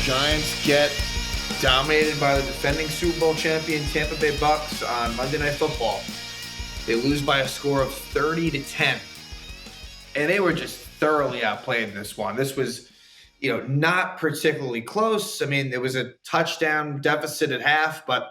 Giants get dominated by the defending Super Bowl champion Tampa Bay Bucs on Monday Night Football. They lose by a score of 30-10. And they were just thoroughly outplayed in this one. This was, not particularly close. I mean, there was a touchdown deficit at half, but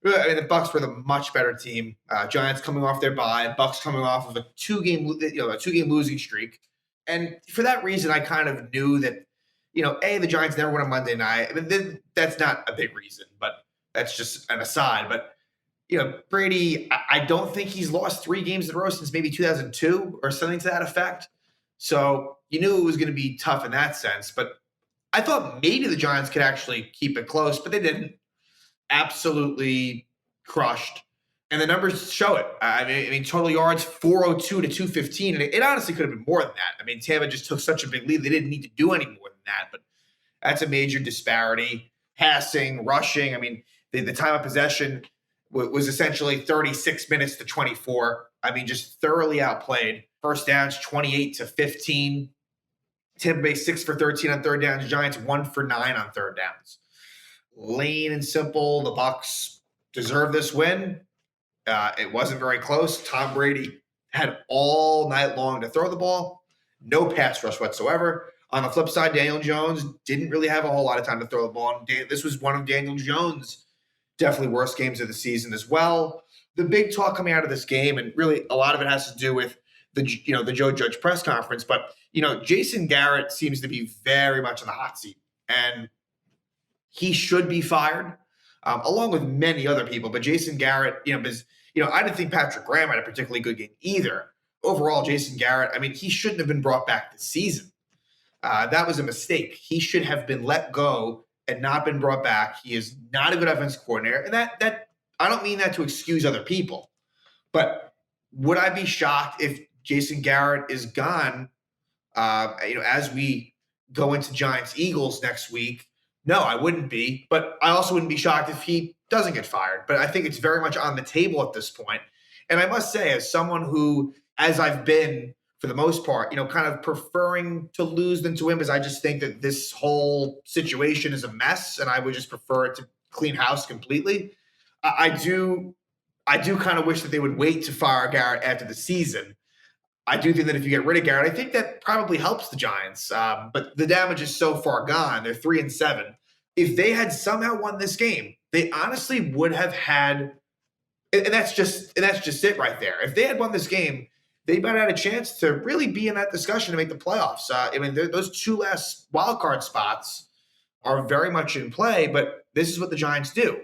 the Bucs were the much better team. Giants coming off their bye, Bucs coming off of a two-game losing streak. And for that reason, I kind of knew that, the Giants never win on Monday night. I mean, that's not a big reason, but that's just an aside. But, Brady, I don't think he's lost 3 games in a row since maybe 2002 or something to that effect. So you knew it was going to be tough in that sense. But I thought maybe the Giants could actually keep it close, but they didn't. Absolutely crushed. And the numbers show it. I mean, total yards, 402 to 215. And it honestly could have been more than that. I mean, Tampa just took such a big lead. They didn't need to do any more than that. But that's a major disparity. Passing, rushing. I mean, the time of possession was essentially 36 minutes to 24. I mean, just thoroughly outplayed. First downs, 28 to 15. Tampa Bay 6 for 13 on third downs. Giants 1 for 9 on third downs. Plain and simple, the Bucs deserve this win. It wasn't very close. Tom Brady had all night long to throw the ball. No pass rush whatsoever. On the flip side, Daniel Jones didn't really have a whole lot of time to throw the ball. And this was one of Daniel Jones' definitely worst games of the season as well. The big talk coming out of this game, and really a lot of it has to do with the Joe Judge press conference, but Jason Garrett seems to be very much in the hot seat, and he should be fired, along with many other people. But Jason Garrett, because I didn't think Patrick Graham had a particularly good game either. Overall, Jason Garrett, I mean, he shouldn't have been brought back this season. That was a mistake. He should have been let go and not been brought back. He is not a good offensive coordinator, and that I don't mean that to excuse other people, but would I be shocked if Jason Garrett is gone? As we go into Giants Eagles next week. No, I wouldn't be, but I also wouldn't be shocked if he doesn't get fired. But I think it's very much on the table at this point. And I must say, as someone who, as I've been for the most part, kind of preferring to lose than to win, because I just think that this whole situation is a mess, and I would just prefer it to clean house completely. I do kind of wish that they would wait to fire Garrett after the season. I do think that if you get rid of Garrett, I think that probably helps the Giants. But the damage is so far gone. They're 3-7. If they had somehow won this game, they honestly would have had, and that's just it right there. If they had won this game, they might have had a chance to really be in that discussion to make the playoffs. Those 2 last wildcard spots are very much in play, but this is what the Giants do.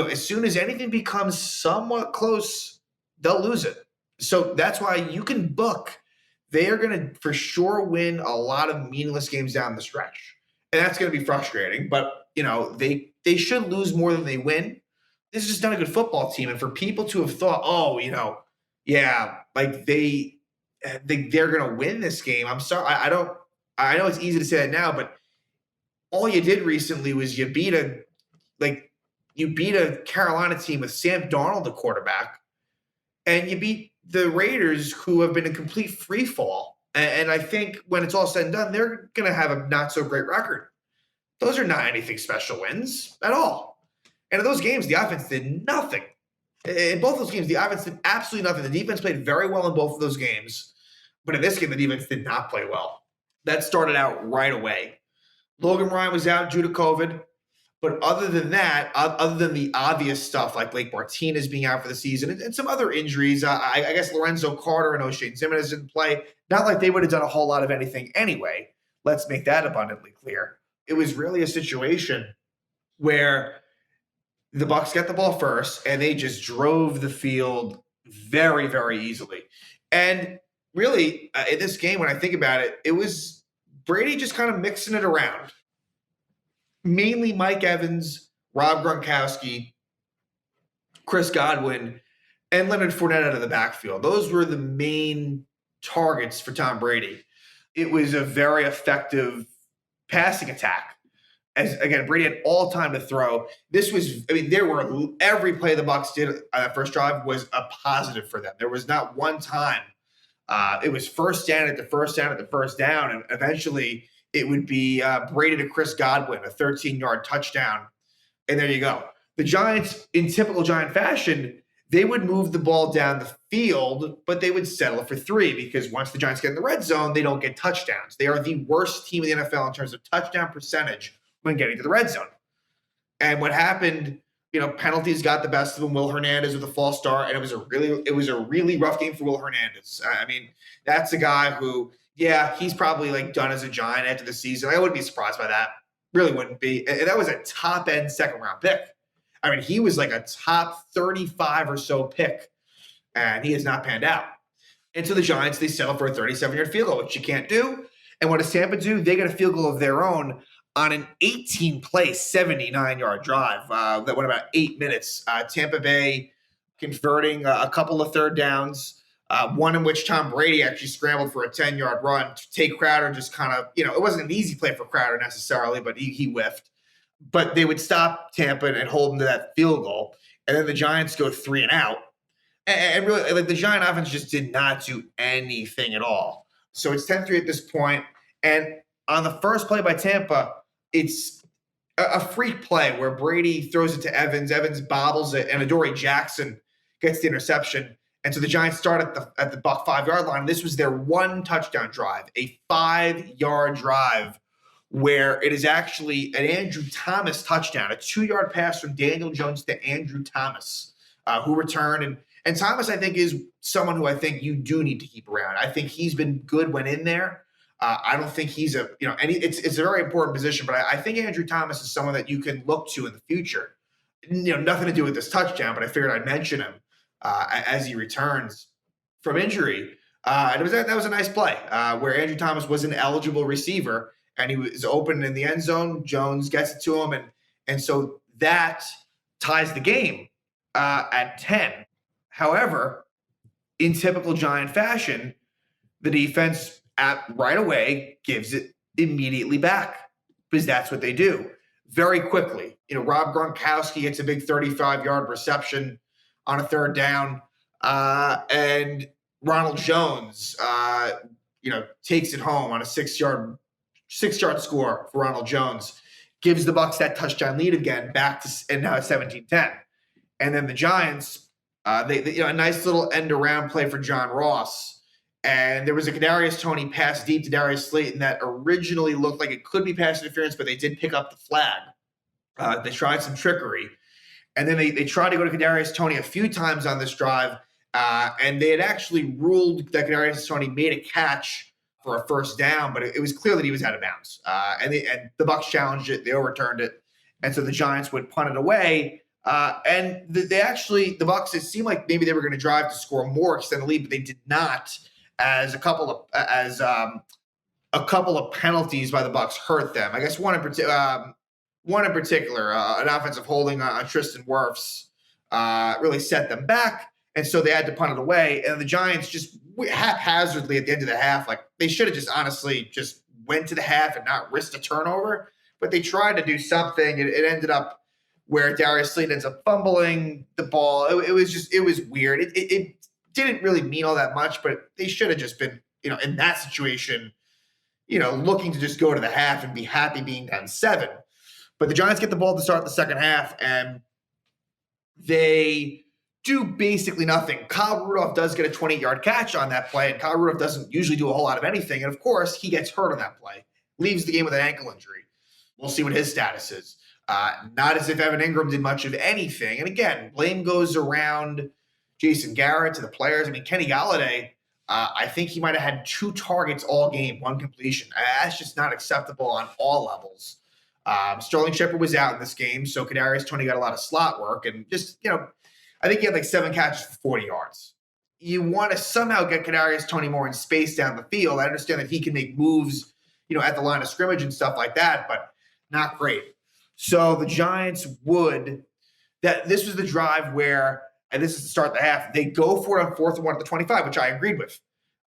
As soon as anything becomes somewhat close, they'll lose it. So that's why you can book. They are going to for sure win a lot of meaningless games down the stretch. And that's going to be frustrating. But, they should lose more than they win. This is just not a good football team. And for people to have thought, they're going to win this game. I'm sorry. I know it's easy to say that now, but all you did recently was you beat a Carolina team with Sam Darnold, the quarterback, and you beat the Raiders, who have been a complete free fall. And I think when it's all said and done, they're going to have a not so great record. Those are not anything special wins at all. And in those games, the offense did nothing. In both those games, the offense did absolutely nothing. The defense played very well in both of those games. But in this game, the defense did not play well. That started out right away. Logan Ryan was out due to COVID. But other than that, other than the obvious stuff like Blake Martinez being out for the season and some other injuries, I guess Lorenzo Carter and O'Shane Ximines didn't play. Not like they would have done a whole lot of anything anyway. Let's make that abundantly clear. It was really a situation where the Bucs got the ball first, and they just drove the field very, very easily. And really, in this game, when I think about it, it was Brady just kind of mixing it around. Mainly Mike Evans, Rob Gronkowski, Chris Godwin, and Leonard Fournette out of the backfield. Those were the main targets for Tom Brady. It was a very effective passing attack. As again, Brady had all time to throw. Every play the Bucs did on that first drive was a positive for them. There was not one time. It was first down at the first down, and eventually it would be Brady to Chris Godwin, a 13-yard touchdown. And there you go. The Giants, in typical Giant fashion, they would move the ball down the field, but they would settle for 3 because once the Giants get in the red zone, they don't get touchdowns. They are the worst team in the NFL in terms of touchdown percentage when getting to the red zone. And what happened, penalties got the best of them. Will Hernandez with a false start, and it was a really rough game for Will Hernandez. I mean, that's a guy who, he's probably like done as a Giant after the season. I wouldn't be surprised by that. Really wouldn't be. And that was a top end second round pick. I mean, he was like a top 35 or so pick, and he has not panned out. And so the Giants, they settle for a 37-yard field goal, which you can't do. And what does Tampa do? They get a field goal of their own on an 18-play, 79-yard drive that went about 8 minutes. Tampa Bay converting a couple of third downs, one in which Tom Brady actually scrambled for a 10-yard run to take Crowder, just kind of, it wasn't an easy play for Crowder necessarily, but he whiffed. But they would stop Tampa and hold them to that field goal. And then the Giants go 3 and out. And really, like, the Giant offense just did not do anything at all. So it's 10-3 at this point. And on the first play by Tampa, it's a freak play where Brady throws it to Evans. Evans bobbles it, and Adoree Jackson gets the interception. And so the Giants start at the Buck 5-yard line. This was their one touchdown drive, a 5-yard drive, where it is actually an Andrew Thomas touchdown, a 2-yard pass from Daniel Jones to Andrew Thomas, who returned. And Thomas, I think, is someone who I think you do need to keep around. I think he's been good when in there. I don't think he's it's a very important position, but I think Andrew Thomas is someone that you can look to in the future. Nothing to do with this touchdown, but I figured I'd mention him as he returns from injury. And that was a nice play where Andrew Thomas was an eligible receiver and he was open in the end zone. Jones gets it to him, and so that ties the game at 10. However, in typical Giant fashion, the defense right away gives it immediately back because that's what they do very quickly. Rob Gronkowski gets a big 35-yard reception on a third down, and Ronald Jones, takes it home on a 6-yard score for Ronald Jones, gives the Bucs that touchdown lead again back to, and now it's 17-10. And then the Giants, they a nice little end around play for John Ross. And there was a Kadarius Toney pass deep to Darius Slayton that originally looked like it could be pass interference, but they did pick up the flag. They tried some trickery. And then they tried to go to Kadarius Toney a few times on this drive, and they had actually ruled that Kadarius Toney made a catch for a first down, but it was clear that he was out of bounds. And the Bucs challenged it. They overturned it. And so the Giants would punt it away. And the Bucs, it seemed like maybe they were going to drive to score more, extend the lead, but they did not. As a couple of penalties by the Bucs hurt them. I guess one in particular, an offensive holding on Tristan Wirfs really set them back, and so they had to punt it away. And the Giants just haphazardly at the end of the half, like they should have just honestly just went to the half and not risked a turnover, but they tried to do something. It ended up where Darius Slayton ends up fumbling the ball. It was weird. It didn't really mean all that much, but they should have just been, in that situation, looking to just go to the half and be happy being down 7. But the Giants get the ball to start the second half, and they do basically nothing. Kyle Rudolph does get a 20-yard catch on that play, and Kyle Rudolph doesn't usually do a whole lot of anything. And, of course, he gets hurt on that play, leaves the game with an ankle injury. We'll see what his status is. Not as if Evan Ingram did much of anything. And, again, blame goes around Jason Garrett to the players. I mean, Kenny Golladay, I think he might have had 2 targets all game, 1 completion. That's just not acceptable on all levels. Sterling Shepard was out in this game, so Kadarius Toney got a lot of slot work. And just, I think he had like 7 catches for 40 yards. You want to somehow get Kadarius Toney more in space down the field. I understand that he can make moves, at the line of scrimmage and stuff like that, but not great. So the Giants this was the drive where, and this is the start of the half, they go for it on 4th and 1 at the 25, which I agreed with.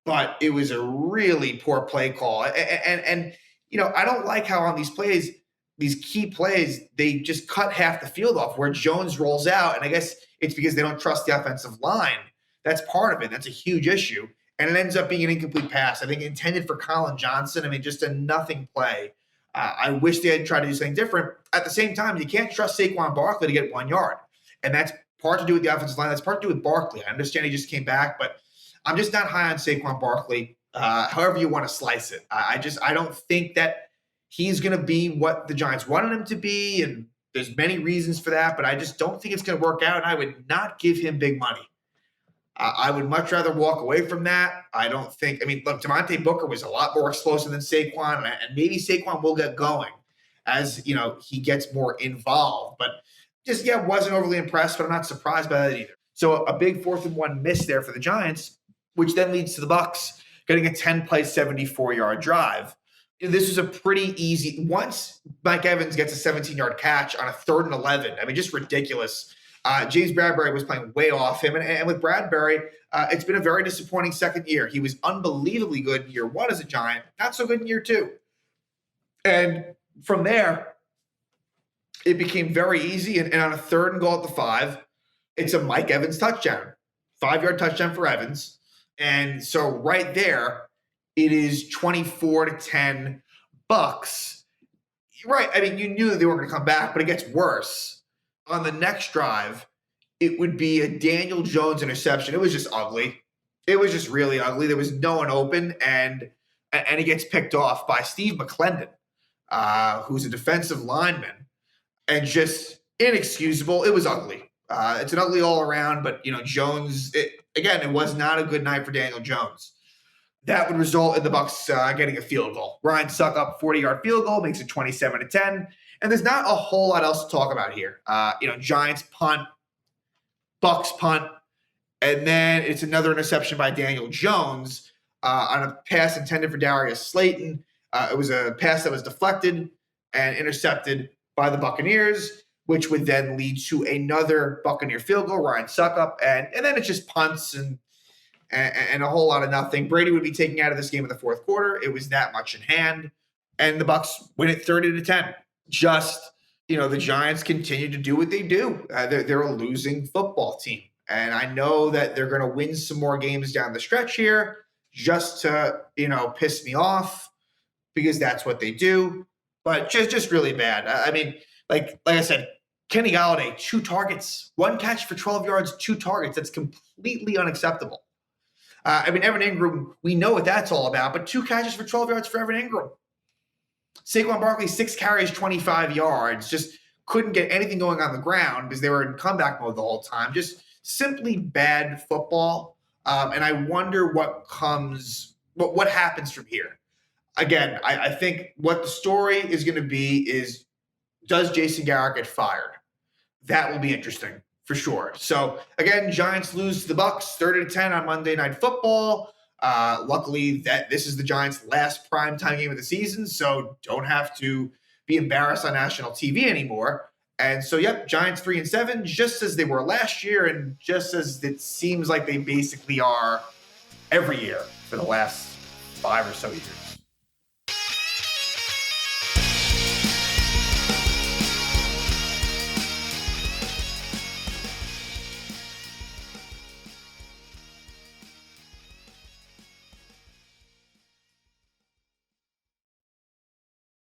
But it was a really poor play call. And I don't like how on these plays, these key plays, they just cut half the field off where Jones rolls out. And I guess it's because they don't trust the offensive line. That's part of it. That's a huge issue. and it ends up being an incomplete pass. I think intended for Colin Johnson. I mean, just a nothing play. I wish they had tried to do something different. At the same time, you can't trust Saquon Barkley to get 1 yard. And that's part to do with the offensive line. That's part to do with Barkley. I understand he just came back, but I'm just not high on Saquon Barkley, however you want to slice it. I don't think that he's going to be what the Giants wanted him to be, and there's many reasons for that, but I just don't think it's going to work out, and I would not give him big money. I would much rather walk away from that. I don't think – I mean, look, Devontae Booker was a lot more explosive than Saquon, and maybe Saquon will get going as, he gets more involved. But just, wasn't overly impressed, but I'm not surprised by that either. So a big 4th-and-1 miss there for the Giants, which then leads to the Bucs getting a 10-play, 74-yard drive. This was a pretty easy – once Mike Evans gets a 17-yard catch on a 3rd and 11, I mean, just ridiculous. James Bradbury was playing way off him. And with Bradbury, it's been a very disappointing second year. He was unbelievably good in year 1 as a Giant, not so good in year 2. And from there, it became very easy. And on a 3rd and goal at the 5, it's a Mike Evans touchdown, 5-yard touchdown for Evans. And so right there, it is 24-10 Bucs. Right. I mean, you knew that they weren't going to come back, but it gets worse. On the next drive, it would be a Daniel Jones interception. It was just ugly. It was just really ugly. There was no one open, and he gets picked off by Steve McClendon, who's a defensive lineman, and just inexcusable. It was ugly. It's an ugly all around, but, Jones, it was not a good night for Daniel Jones. That would result in the Bucs getting a field goal. Ryan Succop, 40-yard field goal, makes it 27-10. And there's not a whole lot else to talk about here. Giants punt, Bucs punt, and then it's another interception by Daniel Jones on a pass intended for Darius Slayton. It was a pass that was deflected and intercepted by the Buccaneers, which would then lead to another Buccaneer field goal, Ryan Succop, and then it's just punts and a whole lot of nothing. Brady would be taken out of this game in the 4th quarter. It was that much in hand, and the Bucs win it 30-10. Just, the Giants continue to do what they do. They're a losing football team. And I know that they're going to win some more games down the stretch here just to, piss me off, because that's what they do. But just really bad. I mean, like I said, Kenny Golladay, 2 targets, 1 catch for 12 yards, 2 targets. That's completely unacceptable. Evan Ingram, we know what that's all about, but 2 catches for 12 yards for Evan Ingram. Saquon Barkley, 6 carries, 25 yards, just couldn't get anything going on the ground because they were in comeback mode the whole time. Just simply bad football. And I wonder what happens from here. Again, I think what the story is going to be is, does Jason Garrett get fired? That will be interesting for sure. So again, Giants lose to the Bucs 30-10 on Monday Night Football. Luckily, this is the Giants' last primetime game of the season, so don't have to be embarrassed on national TV anymore. And so, Giants 3-7, just as they were last year, and just as it seems like they basically are every year for the last 5 or so years.